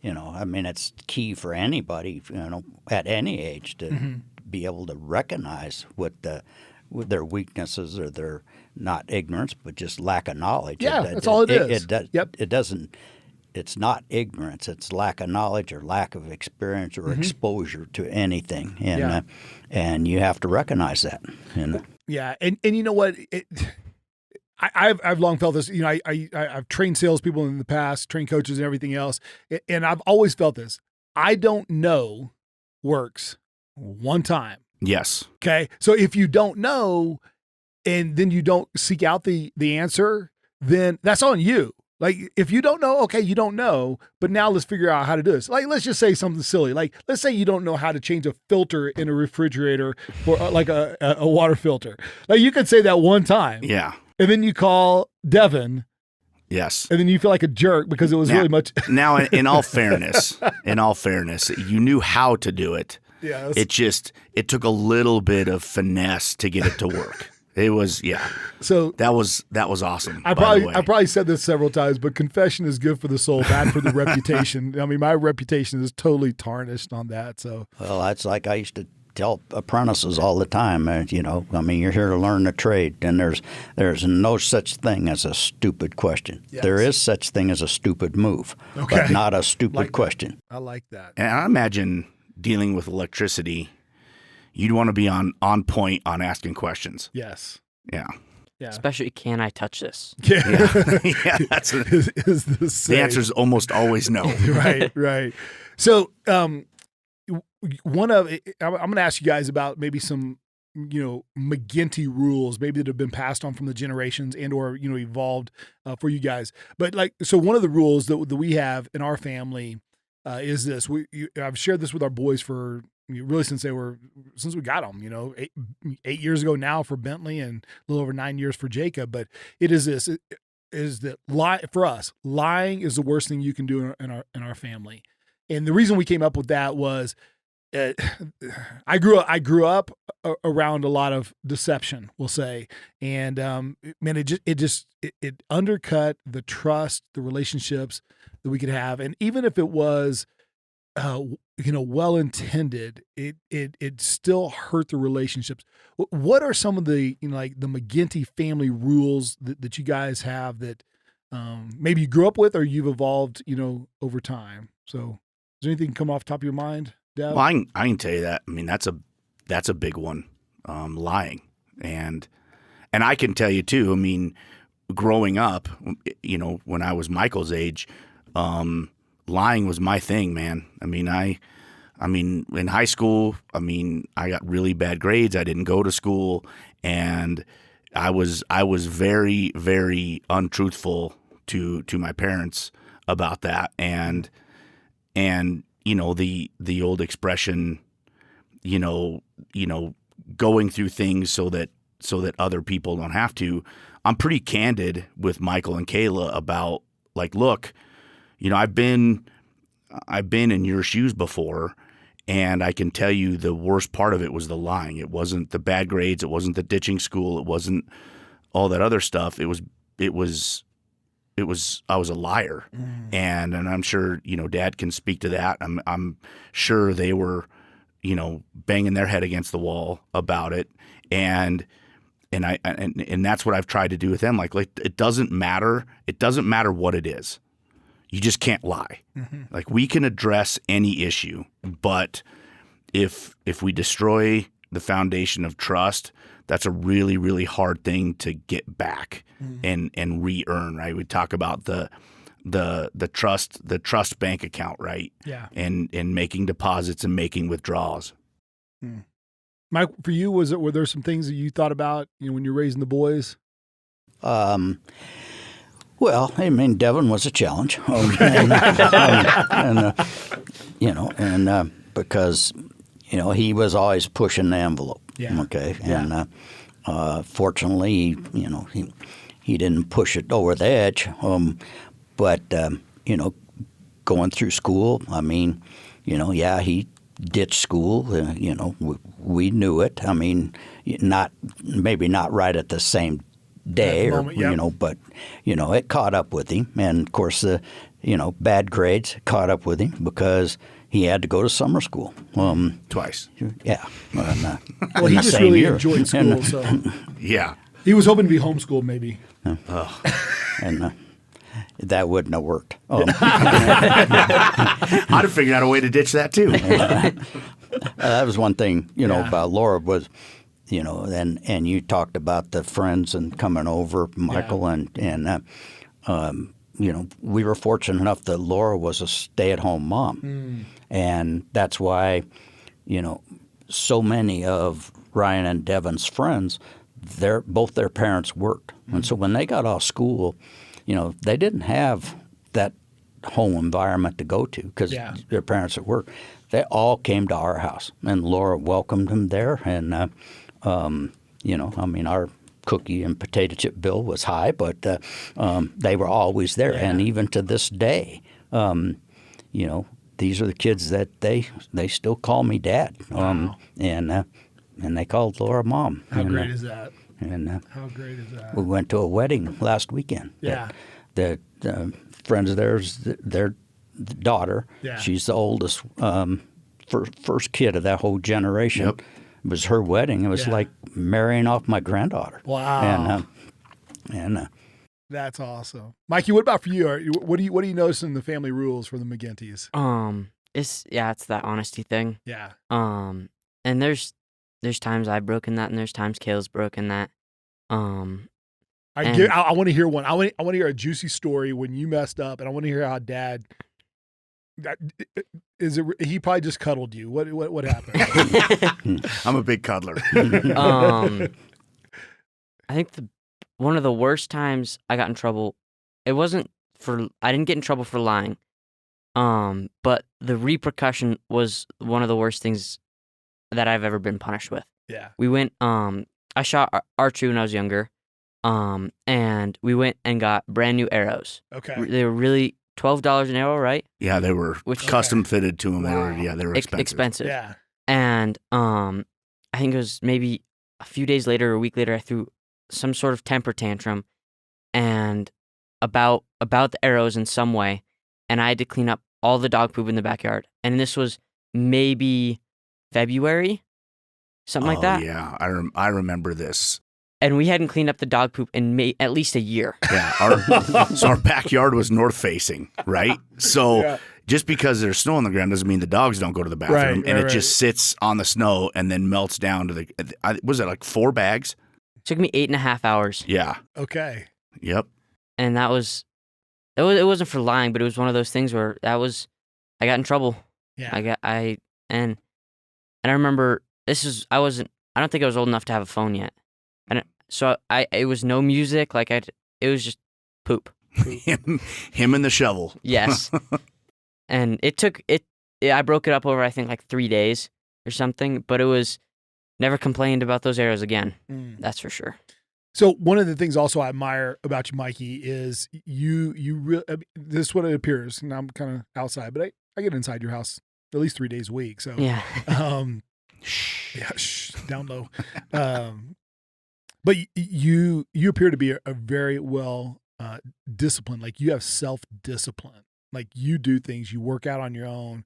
it's key for anybody, at any age to be able to recognize what their weaknesses or their not ignorance, but just lack of knowledge. Yeah, that's all it is. It doesn't. It's not ignorance. It's lack of knowledge or lack of experience or exposure to anything, and you have to recognize that. Yeah, and you know what? I've long felt this. I've trained salespeople in the past, trained coaches and everything else, and I've always felt this. I don't know works one time. Yes. Okay. So if you don't know, and then you don't seek out the answer, then that's on you. Like, if you don't know, okay, you don't know, but now let's figure out how to do this. Like, let's just say something silly. Like, let's say you don't know how to change a filter in a refrigerator for like a water filter. Like, you could say that one time. Yeah. And then you call Devin. Yes. And then you feel like a jerk because it was really much. Now, in all fairness, you knew how to do it. Yes. It took a little bit of finesse to get it to work. It was, yeah. So that was awesome. I probably said this several times, but confession is good for the soul, bad for the reputation. I mean, my reputation is totally tarnished on that. So, well, that's like I used to tell apprentices all the time. You're here to learn a trade, and there's no such thing as a stupid question. Yes. There is such thing as a stupid move, but not a stupid question. I like that. And I imagine dealing with electricity, you'd want to be on point on asking questions. Yes. Yeah. Yeah. Especially, can I touch this? Yeah. Yeah. That's is the answer is almost always no. Right. So, I'm going to ask you guys about maybe some, McGinty rules, maybe that have been passed on from the generations and or, evolved for you guys. But so one of the rules that we have in our family is this. I've shared this with our boys for really since we got them, 8 years ago now for Bentley and a little over 9 years for Jacob. But it is this, is that for us, lying is the worst thing you can do in our family. And the reason we came up with that was I grew up around a lot of deception, we'll say. And man, it undercut the trust, the relationships that we could have. And even if it was well-intended, it still hurt the relationships. What are some of the, like the McGinty family rules that you guys have that maybe you grew up with or you've evolved, over time? So is there anything come off the top of your mind, Dev? Well, I can tell you that. I mean, that's a big one, lying. And I can tell you too, I mean, growing up, when I was Michael's age, lying was my thing, man. I mean, I I mean, in high school, I mean, I got really bad grades. I didn't go to school, and I was very, very untruthful to my parents about that. And you know, the old expression, you know, going through things so that other people don't have to. I'm pretty candid with Michael and Kayla about, like, look, you know, I've been in your shoes before, and I can tell you the worst part of it was the lying. It wasn't the bad grades. It wasn't the ditching school. It wasn't all that other stuff. I was a liar. And I'm sure, you know, Dad can speak to that. I'm sure they were, you know, banging their head against the wall about it. And that's what I've tried to do with them. Like it doesn't matter. It doesn't matter what it is. You just can't lie. Like, we can address any issue, but if we destroy the foundation of trust, that's a really, really hard thing to get back and re-earn, right? We talk about the trust bank account, right? Yeah. And making deposits and making withdrawals. Mike, for you, were there some things that you thought about, you know, when you're raising the boys? Well, I mean, Devin was a challenge, because, you know, he was always pushing the envelope. Yeah. Okay. Yeah. And fortunately, you know, he didn't push it over the edge. But you know, going through school, I mean, you know, yeah, he ditched school. You know, we knew it. I mean, maybe not right at the same day, moment, you know, but, you know, it caught up with him. And of course, you know, bad grades caught up with him because he had to go to summer school. Twice. Yeah. Well, he just really enjoyed school, so Yeah. he was hoping to be homeschooled, maybe. And that wouldn't have worked. I'd have figured out a way to ditch that too. That was one thing, you know, about Laura was, you know, and you talked about the friends and coming over, Michael, and you know, we were fortunate enough that Laura was a stay-at-home mom, and that's why, you know, so many of Ryan and Devin's friends, both their parents worked, and so when they got off school, you know, they didn't have that home environment to go to because their parents at work. They all came to our house, and Laura welcomed them there, and you know, I mean, our cookie and potato chip bill was high, but they were always there. And even to this day, you know, these are the kids that they still call me Dad. Wow. And they called Laura Mom. How great is that? And how great is that? we went to a wedding last weekend. Yeah. That friends of theirs, their daughter, she's the oldest, first kid of that whole generation. Yep. It was her wedding. It was like marrying off my granddaughter. Wow. And that's awesome. Mikey, what about for you? What do you notice in the family rules for the McGinty's? It's that honesty thing. Yeah. And there's times I've broken that, and there's times Kale's broken that. I want to hear one. I want to hear a juicy story when you messed up, and I want to hear how Dad. He probably just cuddled you. What happened? I'm a big cuddler. I think one of the worst times I got in trouble, I didn't get in trouble for lying. But the repercussion was one of the worst things that I've ever been punished with. Yeah. We went, I shot archery when I was younger. And we went and got brand new arrows. Okay. They were really $12 an arrow, right? Yeah, they were custom fitted to them. Wow. They were expensive. Yeah. And I think it was maybe a few days later or a week later, I threw some sort of temper tantrum and about the arrows in some way, and I had to clean up all the dog poop in the backyard. And this was maybe February, something like that. Yeah, I remember this. And we hadn't cleaned up the dog poop in at least a year. Yeah, so our backyard was north facing, right? So just because there's snow on the ground doesn't mean the dogs don't go to the bathroom, and it just sits on the snow and then melts down to was it like 4 bags? It took me 8.5 hours. Yeah. Okay. Yep. And it wasn't for lying, but it was one of those things where I got in trouble. Yeah. And And I remember I don't think I was old enough to have a phone yet. And so it was no music. Like it was just poop. Him and the shovel. Yes. And I broke it up over, I think, like 3 days or something, but it was never complained about those arrows again. That's for sure. So one of the things also I admire about you, Mikey, is you really, this is what it appears, and I'm kind of outside, but I get inside your house at least 3 days a week. So Yeah. Down low. But you appear to be a very well disciplined. Like you have self-discipline. Like you do things, you work out on your own.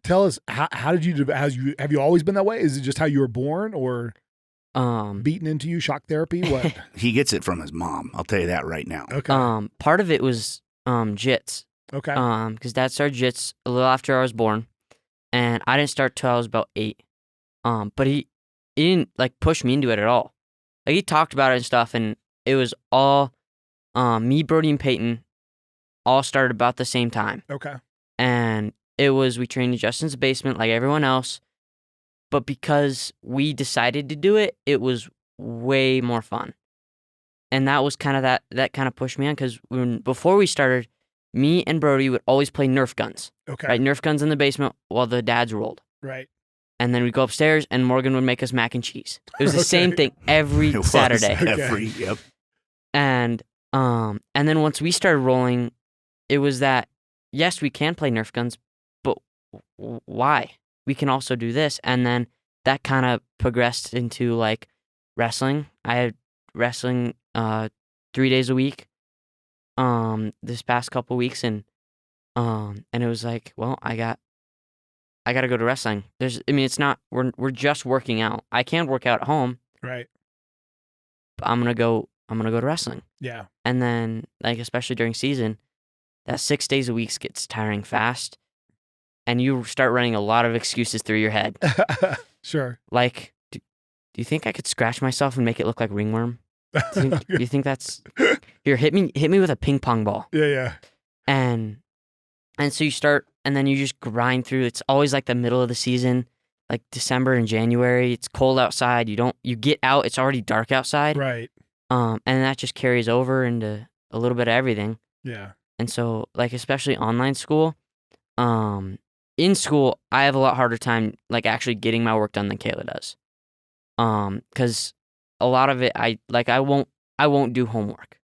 Tell us how did you have you always been that way? Is it just how you were born, or beaten into you, shock therapy? What? He gets it from his mom. I'll tell you that right now. Okay. Part of it was jits. Okay. Because Dad started jits a little after I was born, and I didn't start till I was about 8. But he didn't like push me into it at all. Like he talked about it and stuff, and it was all me, Brody, and Peyton all started about the same time. Okay. And we trained in Justin's basement like everyone else. But because we decided to do it, it was way more fun. And that was kind of that kind of pushed me on, because before we started, me and Brody would always play Nerf guns. Okay. Right? Nerf guns in the basement while the dads rolled. Right. And then we'd go upstairs and Morgan would make us mac and cheese. It was the same thing every Saturday. Yep. And then once we started rolling, it was that, yes, we can play Nerf guns, but why? We can also do this. And then that kind of progressed into like wrestling. I had wrestling 3 days a week this past couple weeks, and it was like, well, I got to go to wrestling. It's not, we're just working out. I can't work out at home. Right. But I'm gonna go to wrestling. Yeah. And then, like, especially during season, that 6 days a week gets tiring fast, and you start running a lot of excuses through your head. Sure. Like, do you think I could scratch myself and make it look like ringworm? Do you think that's here? Hit me with a ping pong ball. Yeah. And so you start, and then you just grind through. It's always like the middle of the season, like December and January. It's cold outside. You get out, it's already dark outside. Right. And that just carries over into a little bit of everything. Yeah. And so, like, especially online school, in school, I have a lot harder time, like, actually getting my work done than Kayla does. Because a lot of it, I won't do homework.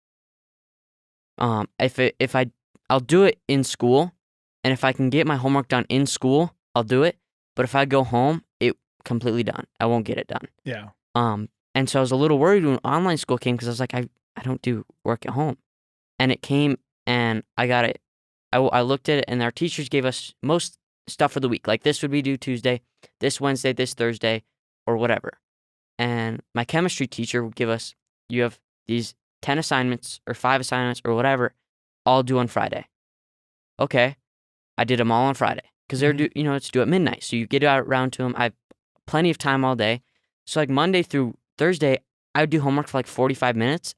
I'll do it in school, and if I can get my homework done in school, I'll do it. But if I go home, it completely done. I won't get it done. Yeah. And so I was a little worried when online school came, because I was like, I don't do work at home. And it came, and I got it. I looked at it, and our teachers gave us most stuff for the week. Like, this would be due Tuesday, this Wednesday, this Thursday, or whatever. And my chemistry teacher would give us, you have these 10 assignments or 5 assignments or whatever, all due on Friday. Okay. I did them all on Friday, because they're due, it's due at midnight. So you get around to them. I have plenty of time all day. So like Monday through Thursday, I would do homework for like 45 minutes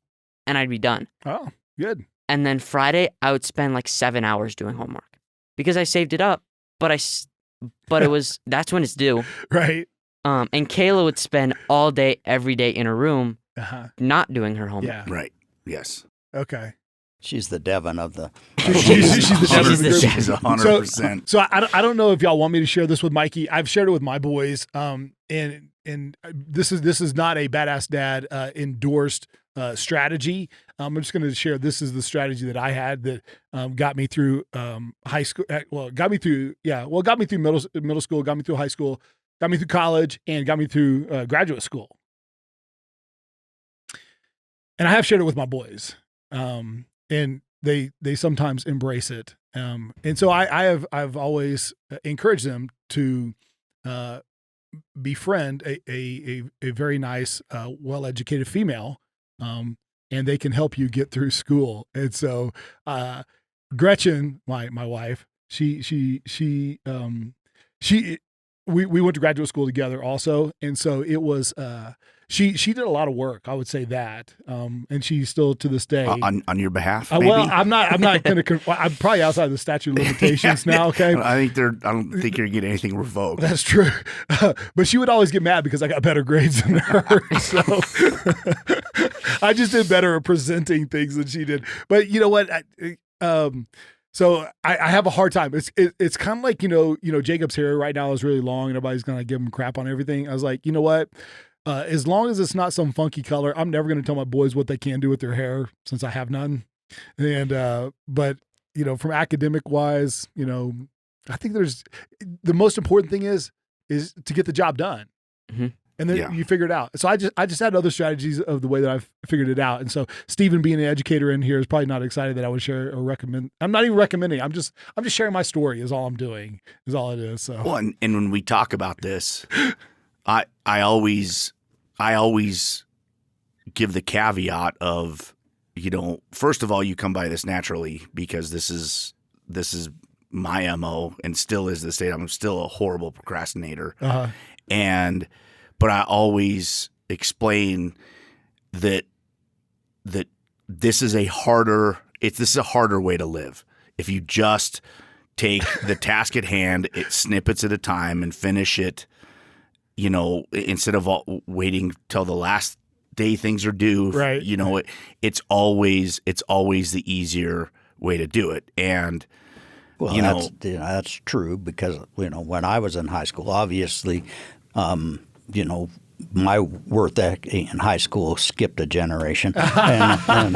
and I'd be done. Oh, good. And then Friday, I would spend like 7 hours doing homework because I saved it up, but that's when it's due. Right. And Kayla would spend all day, every day in her room, not doing her homework. Yeah. Right. Yes. Okay. She's the Devin of the. She's the Devin of the group. She's 100%. So I don't know if y'all want me to share this with Mikey. I've shared it with my boys. And this is not a Badass Dad endorsed strategy. I'm just going to share. This is the strategy that I had that got me through high school. Got me through middle school, got me through high school, got me through college, and got me through graduate school. And I have shared it with my boys, and they sometimes embrace it. And so I've always encouraged them to befriend a very nice, well-educated female, and they can help you get through school. And so Gretchen, my wife, she we went to graduate school together also, and so it was she did a lot of work. I would say that, and she's still to this day on your behalf. Maybe? Well, I'm not going to. I'm probably outside the statute of limitations now. Okay, I don't think you're getting anything revoked. That's true, but she would always get mad because I got better grades than her. So I just did better at presenting things than she did. But you know what? So I have a hard time. It's kind of like, Jacob's hair right now is really long and everybody's going to give him crap on everything. I was like, you know what? As long as it's not some funky color, I'm never going to tell my boys what they can do with their hair since I have none. And, but, from academic wise, I think the most important thing is to get the job done. Mm-hmm. And then you figure it out. So I just had other strategies of the way that I've figured it out. And so Stephen, being an educator in here, is probably not excited that I would share or recommend. I'm not even recommending. I'm just sharing my story is all I'm doing, is all it is. So well, and when we talk about this, I always give the caveat of, first of all, you come by this naturally because this is my MO and still is the state. I'm still a horrible procrastinator. Uh-huh. But I always explain that this is a harder way to live. If you just take the task at hand, snippets at a time, and finish it, instead of waiting till the last day things are due. Right. It's always the easier way to do it. And that's true because when I was in high school, obviously. My work in high school skipped a generation, and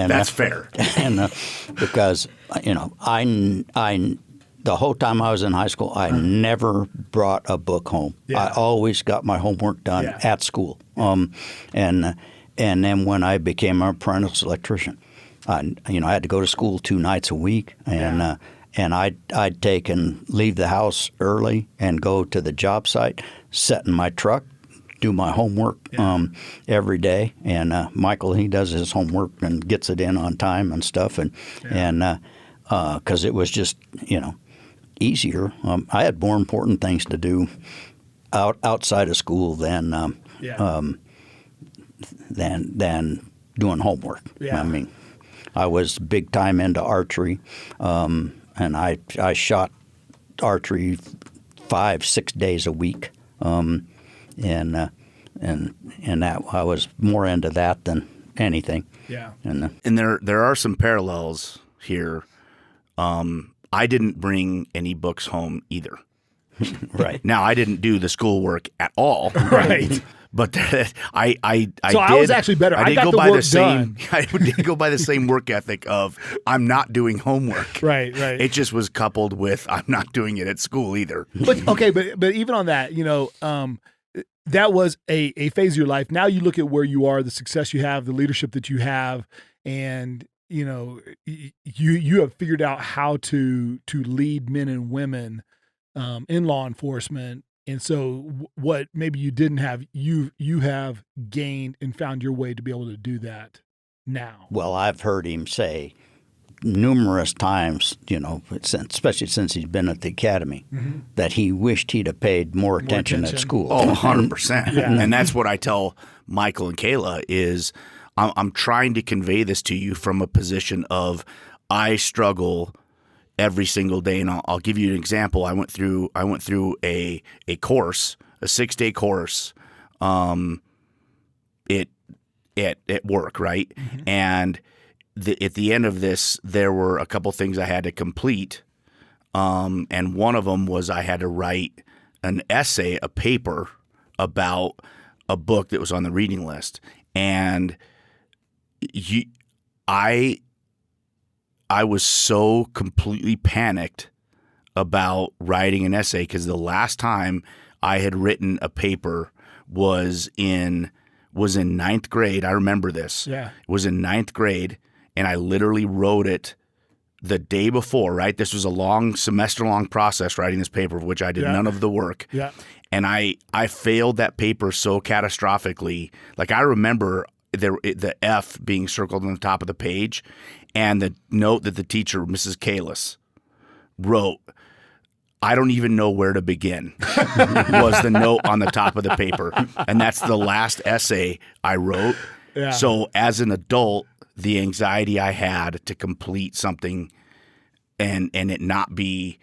that's fair. And because the whole time I was in high school, I never brought a book home. Yeah. I always got my homework done at school. And then when I became an apprentice electrician, I had to go to school 2 nights a week, and I'd take and leave the house early and go to the job site, sit in my truck, do my homework every day. And Michael, he does his homework and gets it in on time and stuff. And because it was just easier. I had more important things to do outside of school than doing homework. Yeah. I mean, I was big time into archery. And I shot archery 5-6 days a week, and that I was more into that than anything. Yeah. And there are some parallels here. I didn't bring any books home either. Right. Now I didn't do the schoolwork at all. Right. But I was actually better. I got the work done. I did go by the same work ethic of I'm not doing homework. Right. It just was coupled with I'm not doing it at school either. But even on that, that was a phase of your life. Now you look at where you are, the success you have, the leadership that you have, and you have figured out how to lead men and women in law enforcement. And so what maybe you didn't have, you have gained and found your way to be able to do that now. Well, I've heard him say numerous times, especially since he's been at the academy, that he wished he'd have paid more attention at school. Oh, 100%. Yeah. And that's what I tell Michael and Kayla is I'm trying to convey this to you from a position of I struggle every single day, and I'll give you an example. I went through a course, a 6-day course, at work, right? Mm-hmm. And at the end of this, there were a couple things I had to complete, and one of them was I had to write an essay, a paper about a book that was on the reading list, and I was so completely panicked about writing an essay because the last time I had written a paper was in 9th grade. I remember this. Yeah. It was in 9th grade, and I literally wrote it the day before, right? This was a semester-long process writing this paper, of which I did none of the work. Yeah. And I failed that paper so catastrophically. Like I remember the F being circled on the top of the page, and the note that the teacher, Mrs. Kalis, wrote, I don't even know where to begin, was the note on the top of the paper. And that's the last essay I wrote. Yeah. So as an adult, the anxiety I had to complete something and it not be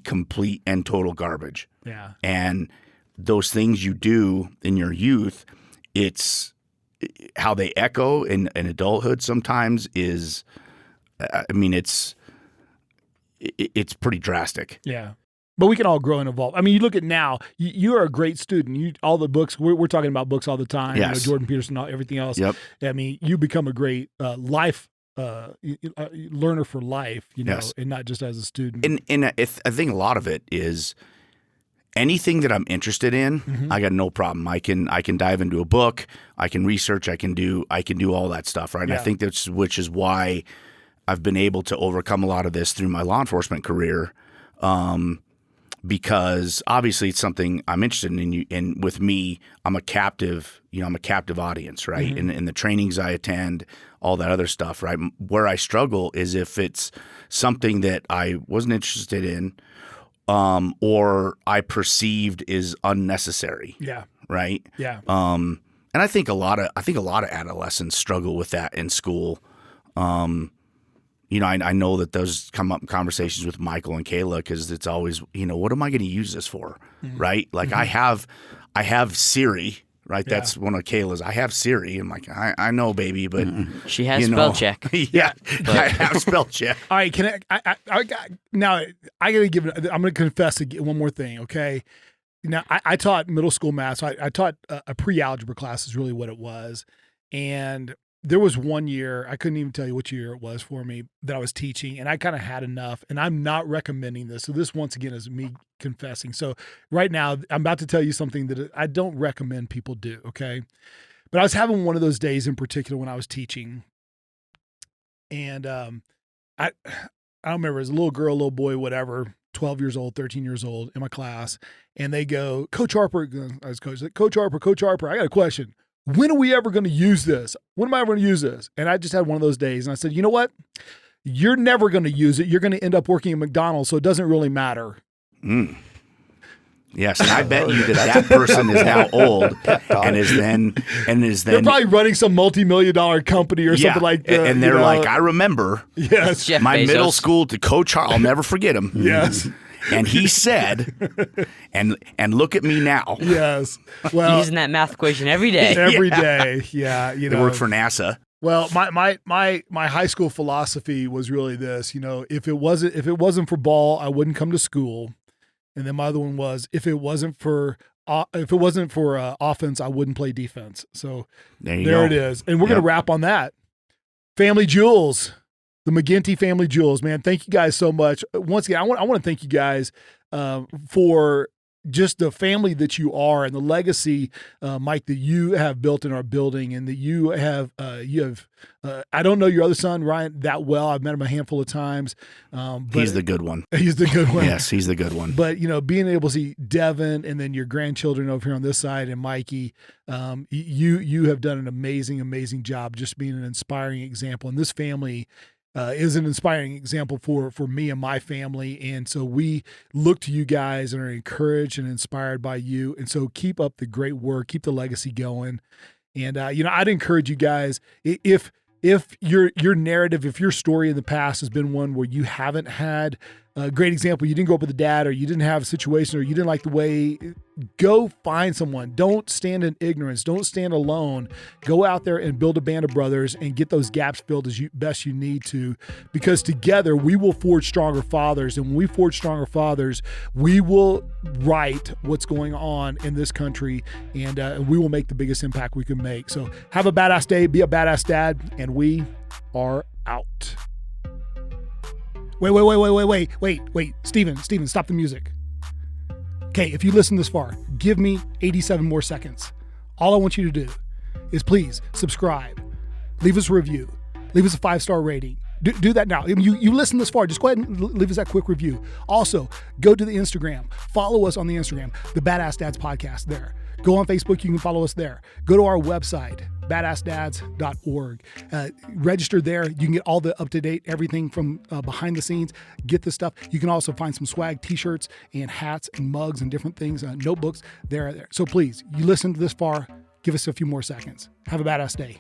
complete and total garbage. Yeah. And those things you do in your youth, it's how they echo in adulthood sometimes is, it's pretty drastic. Yeah. But we can all grow and evolve. I mean, you look at now, you are a great student. All the books, we're talking about books all the time. Yes. Jordan Peterson, everything else. Yep. I mean, you become a great life learner for life, Yes. and not just as a student. And I think a lot of it is anything that I'm interested in, I got no problem. I can dive into a book, I can research, I can do all that stuff, right? And I think which is why I've been able to overcome a lot of this through my law enforcement career. Because obviously it's something I'm interested in, and with me, I'm a captive audience, right? In the trainings I attend, all that other stuff, right? Where I struggle is if it's something that I wasn't interested in, or I perceived is unnecessary. Yeah. Right. Yeah. And I think a lot of adolescents struggle with that in school. I know that those come up in conversations with Michael and Kayla because it's always, what am I going to use this for? Right? Like I have Siri, right? Yeah. That's one of Kayla's. I have Siri. I'm like, I know, baby, but She has spell check. Yeah, I have spell check. All right, now I gotta give it. I'm gonna confess one more thing, okay? Now I taught middle school math. So I taught a pre-algebra class is really what it was, and there was one year, I couldn't even tell you which year it was for me, that I was teaching, and I kind of had enough, and I'm not recommending this. So this, once again, is me confessing. So right now, I'm about to tell you something that I don't recommend people do, okay? But I was having one of those days in particular when I was teaching, and I don't remember, it was a little girl, little boy, whatever, 12 years old, 13 years old in my class, and they go, Coach Harper, I was Coach Harper, I got a question. When are we ever going to use this? When am I ever going to use this? And I just had one of those days. And I said, you know what? You're never going to use it. You're going to end up working at McDonald's, so it doesn't really matter. Yes, and I bet you that person is now old and is then They're probably running some multi-million-dollar company or something like that. And they're like, I remember yes, my Bezos. Middle school to Coach Harper. I'll never forget him. Yes. And he said, and look at me now. Yes. Well, Using that math equation every day. every day. Yeah. They work for NASA. Well, my high school philosophy was really this, if it wasn't for ball, I wouldn't come to school. And then my other one was, if it wasn't for offense, I wouldn't play defense. So there it is. And we're going to wrap on that. Family Jewels. The McGinty family jewels, man. Thank you guys so much. Once again, I want to thank you guys for just the family that you are and the legacy, Mike, that you have built in our building, and that you have. I don't know your other son, Ryan, that well. I've met him a handful of times. But he's the good one. He's the good one. Yes, he's the good one. But being able to see Devin and then your grandchildren over here on this side and Mikey, you have done an amazing job, just being an inspiring example. And this family is an inspiring example for me and my family. And so we look to you guys and are encouraged and inspired by you. And so keep up the great work, keep the legacy going. And, I'd encourage you guys, if your narrative, if your story in the past has been one where you haven't had a great example, you didn't grow up with a dad, or you didn't have a situation, or you didn't like the way, go find someone. Don't stand in ignorance. Don't stand alone. Go out there and build a band of brothers and get those gaps filled as best you need to, because together we will forge stronger fathers. And when we forge stronger fathers, we will right what's going on in this country, and we will make the biggest impact we can make. So have a badass day, be a badass dad, and we are out. Wait. Steven, stop the music. Okay, if you listen this far, give me 87 more seconds. All I want you to do is please subscribe, leave us a review, leave us a 5-star rating. Do that now. You listen this far, just go ahead and leave us that quick review. Also, go to the Instagram. Follow us on the Instagram, the Badass Dads Podcast there. Go on Facebook. You can follow us there. Go to our website, BadAssDads.org. Register there. You can get all the up-to-date everything from behind the scenes. Get the stuff. You can also find some swag t-shirts and hats and mugs and different things, notebooks there. So please, you listened to this far, give us a few more seconds. Have a badass day.